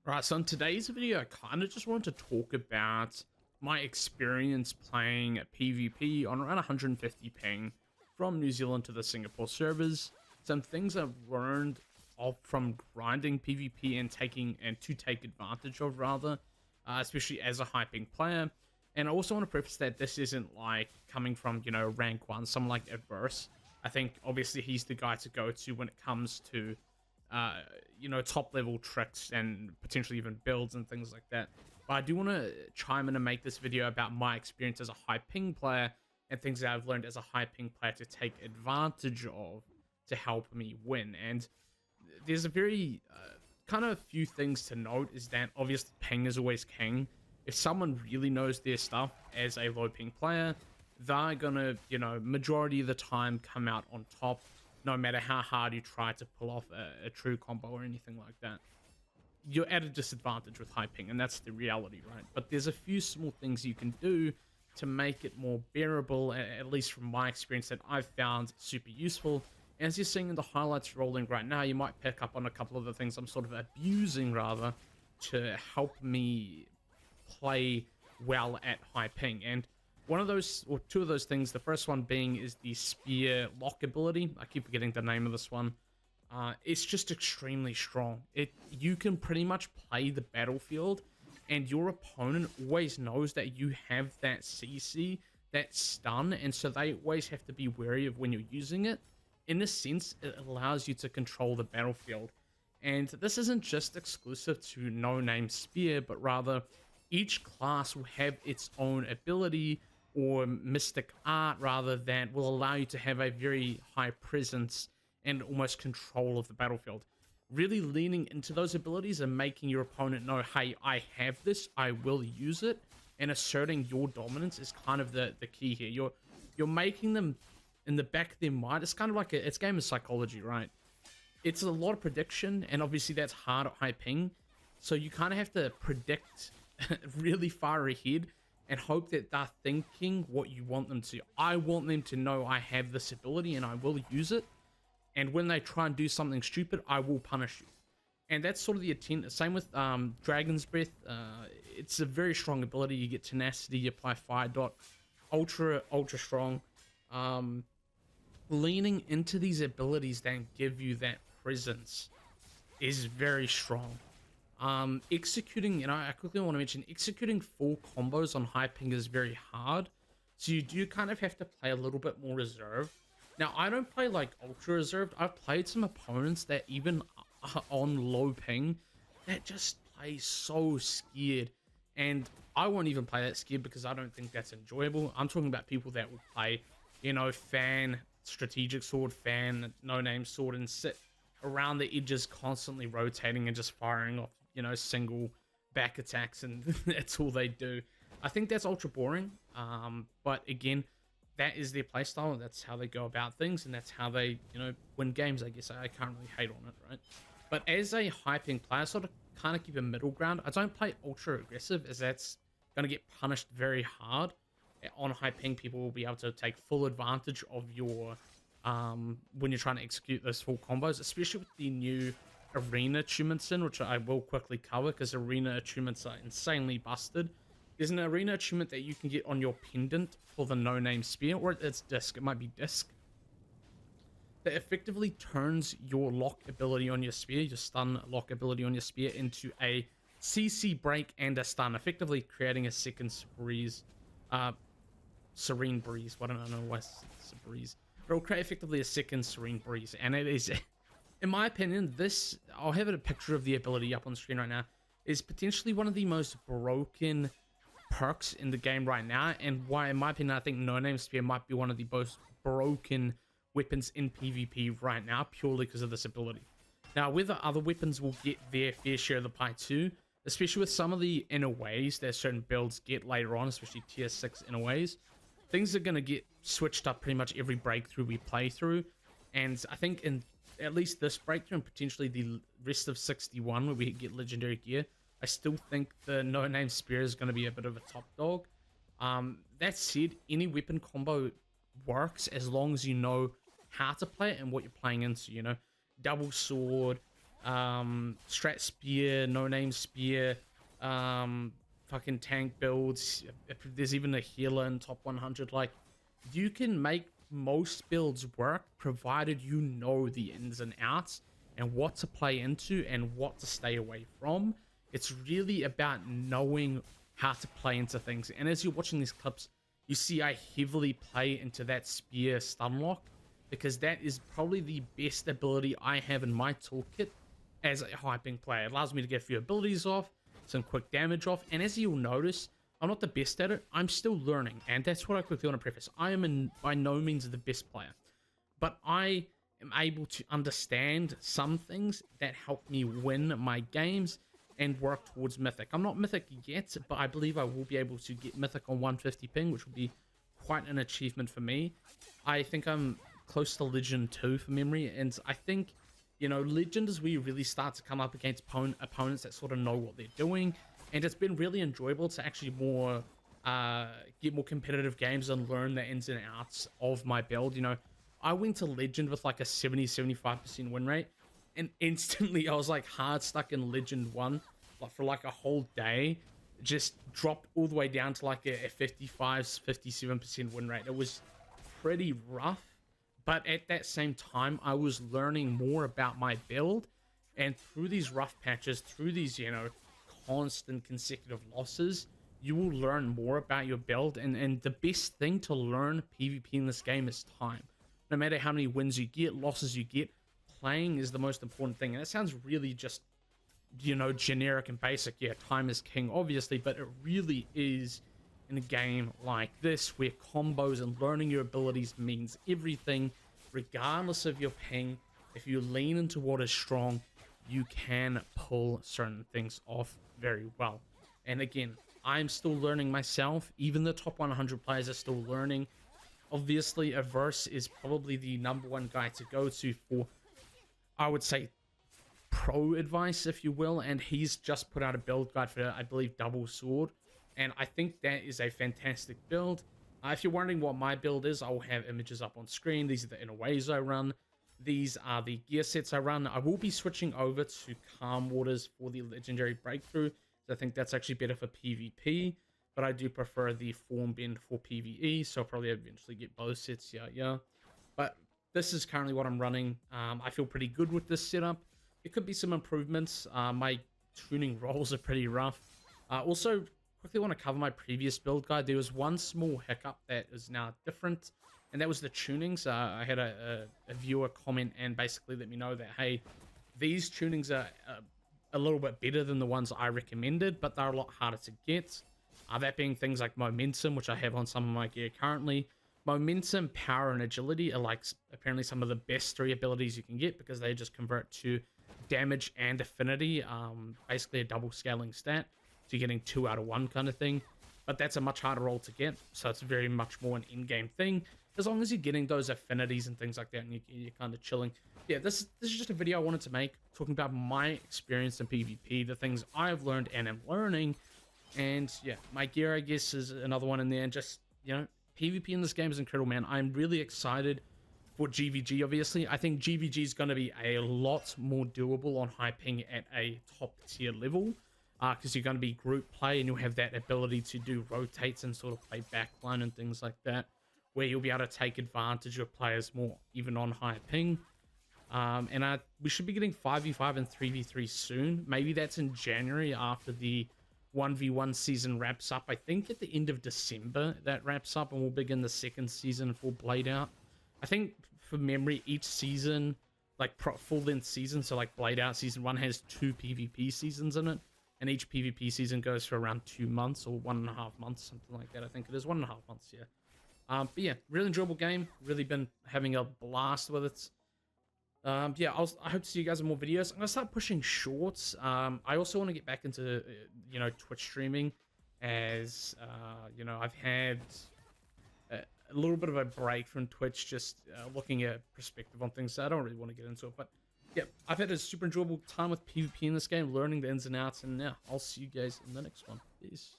Right, so in today's video, I kind of just wanted to talk about my experience playing PvP on around 150 ping from New Zealand to the Singapore servers. Some things I've learned from grinding PvP and to take advantage of rather, especially as a high ping player. And I also want to preface that this isn't like coming from, rank 1, someone like Aorus. I think obviously he's the guy to go to when it comes to top level tricks and potentially even builds and things like that. But I do want to chime in and make this video about my experience as a high ping player and things that I've learned as a high ping player to take advantage of to help me win. And there's a very kind of few things to note is that obviously ping is always king. If someone really knows their stuff as a low ping player, they're gonna, majority of the time come out on top, no matter how hard you try to pull off a true combo or anything like that. You're at a disadvantage with high ping, and that's the reality, right? But there's a few small things you can do to make it more bearable, at least from my experience, that I've found super useful. As you're seeing in the highlights rolling right now, you might pick up on a couple of the things I'm sort of abusing, rather, to help me play well at high ping. And one of those, or two of those things, the first one being is the spear lock ability. I keep forgetting the name of this one. It's just extremely strong. You can pretty much play the battlefield, and your opponent always knows that you have that CC, that stun, and so they always have to be wary of when you're using it. In a sense, it allows you to control the battlefield. And this isn't just exclusive to Noname Spear, but rather each class will have its own ability or mystic art rather that will allow you to have a very high presence and almost control of the battlefield. Really leaning into those abilities and making your opponent know, hey, I have this, I will use it, and asserting your dominance is kind of the key here. You're making them in the back of their mind. It's kind of like it's game of psychology, right? It's a lot of prediction, and obviously that's hard at high ping, so you kind of have to predict really far ahead and hope that they're thinking what you want them to. I want them to know I have this ability and I will use it. And when they try and do something stupid, I will punish you. And that's sort of the intent. Same with Dragon's Breath. It's a very strong ability. You get tenacity, you apply fire dot. Ultra strong. Leaning into these abilities that give you that presence is very strong. Executing, I quickly want to mention, executing full combos on high ping is very hard. So you do kind of have to play a little bit more reserved. Now, I don't play like ultra reserved. I've played some opponents that even on low ping, that just play so scared. And I won't even play that scared because I don't think that's enjoyable. I'm talking about people that will play, fan, strategic sword, fan, no-name sword, and sit around the edges constantly rotating and just firing off, single back attacks, and that's all they do. I think that's ultra boring, but again, that is their playstyle, that's how they go about things, and that's how they, win games, I guess. I can't really hate on it, right? But as a high ping player, I sort of kind of keep a middle ground. I don't play ultra aggressive, as that's going to get punished very hard. On high ping, people will be able to take full advantage of your when you're trying to execute those full combos, especially with the new arena achievements which I will quickly cover because arena achievements are insanely busted. There's an arena achievement that you can get on your pendant for the no-name spear, or it's disc, it might be disc, that effectively turns your lock ability on your spear, your stun lock ability on your spear, into a CC break and a stun, effectively creating a second serene breeze. Well, I don't know why it's a breeze. It'll create effectively a second serene breeze, and it is, in my opinion, this, I'll have a picture of the ability up on the screen right now, is potentially one of the most broken perks in the game right now, and why, in my opinion, I think No-Name Spear might be one of the most broken weapons in PvP right now, purely because of this ability. Now, whether other weapons will get their fair share of the pie too, especially with some of the inner ways that certain builds get later on, especially tier 6 inner ways, things are going to get switched up pretty much every breakthrough we play through. And I think in at least this breakthrough and potentially the rest of 61 where we get legendary gear, I still think the No-Name Spear is going to be a bit of a top dog. That said, any weapon combo works as long as you know how to play it and what you're playing into, double sword, strat spear, no name spear, fucking tank builds. If there's even a healer in top 100, like, you can make most builds work provided you know the ins and outs and what to play into and what to stay away from. It's really about knowing how to play into things. And as you're watching these clips, you see I heavily play into that spear stun lock, because that is probably the best ability I have in my toolkit as a high ping player. It allows me to get a few abilities off, some quick damage off, and as you'll notice, I'm not the best at it. I'm still learning, and that's what I quickly want to preface. I am by no means the best player, but I am able to understand some things that help me win my games and work towards Mythic. I'm not Mythic yet, but I believe I will be able to get Mythic on 150 ping, which will be quite an achievement for me. I think I'm close to Legend 2 for memory, and I think, you know, Legend is where you really start to come up against opponents that sort of know what they're doing, and it's been really enjoyable to actually get more competitive games and learn the ins and outs of my build. You know, I went to Legend with like a 70-75% win rate, and instantly I was like hard stuck in Legend 1 like for like a whole day. Just dropped all the way down to like a 55-57% win rate. It was pretty rough, but at that same time I was learning more about my build, and through these rough patches, through these, you know, constant consecutive losses, you will learn more about your build. And the best thing to learn PvP in this game is time. No matter how many wins you get, losses you get, playing is the most important thing. And it sounds really just, you know, generic and basic. Yeah, time is king, obviously, but it really is in a game like this, where combos and learning your abilities means everything, regardless of your ping. If you lean into what is strong, you can pull certain things off very well. And again, I'm still learning myself. Even the top 100 players are still learning. Obviously, Aorus is probably the #1 guy to go to for, I would say, pro advice, if you will, and he's just put out a build guide for, I believe, double sword, and I think that is a fantastic build. If you're wondering what my build is, I'll have images up on screen. These are the inner ways I run. These are the gear sets I run. I will be switching over to Calm Waters for the Legendary Breakthrough. I think that's actually better for PvP, but I do prefer the Form Bend for PvE, so I'll probably eventually get both sets, yeah. But this is currently what I'm running. I feel pretty good with this setup. It could be some improvements. My tuning rolls are pretty rough. Also, quickly want to cover my previous build guide. There was one small hiccup that is now different, and that was the tunings. I had a viewer comment and basically let me know that, hey, these tunings are a little bit better than the ones I recommended, but they're a lot harder to get. That being things like momentum, which I have on some of my gear currently. Momentum, power, and agility are like apparently some of the best 3 abilities you can get, because they just convert to damage and affinity, basically a double scaling stat, so you're getting 2 out of 1 kind of thing. But that's a much harder roll to get, so it's very much more an in-game thing. As long as you're getting those affinities and things like that, and you're kind of chilling. Yeah, this is just a video I wanted to make, talking about my experience in PvP, the things I've learned and am learning. And yeah, my gear, I guess, is another one in there. And just, you know, PvP in this game is incredible, man. I'm really excited for GVG, obviously. I think GVG is going to be a lot more doable on high ping at a top tier level, because you're going to be group play and you'll have that ability to do rotates and sort of play backline and things like that, where you'll be able to take advantage of players more, even on high ping. And we should be getting 5v5 and 3v3 soon. Maybe that's in January after the 1v1 season wraps up. I think at the end of December that wraps up, and we'll begin the second season for Blade Out. I think, for memory, each season, like full-length season, so like Blade Out Season 1 has 2 PvP seasons in it, and each PvP season goes for around 2 months or 1.5 months, something like that. I think it is 1.5 months, yeah. But yeah, really enjoyable game. Really been having a blast with it. Yeah, I hope to see you guys in more videos. I'm gonna start pushing shorts. I also want to get back into you know, Twitch streaming, as you know, I've had a little bit of a break from Twitch, just looking at perspective on things. So I don't really want to get into it, but yeah, I've had a super enjoyable time with PvP in this game, learning the ins and outs, and yeah, I'll see you guys in the next one. Peace.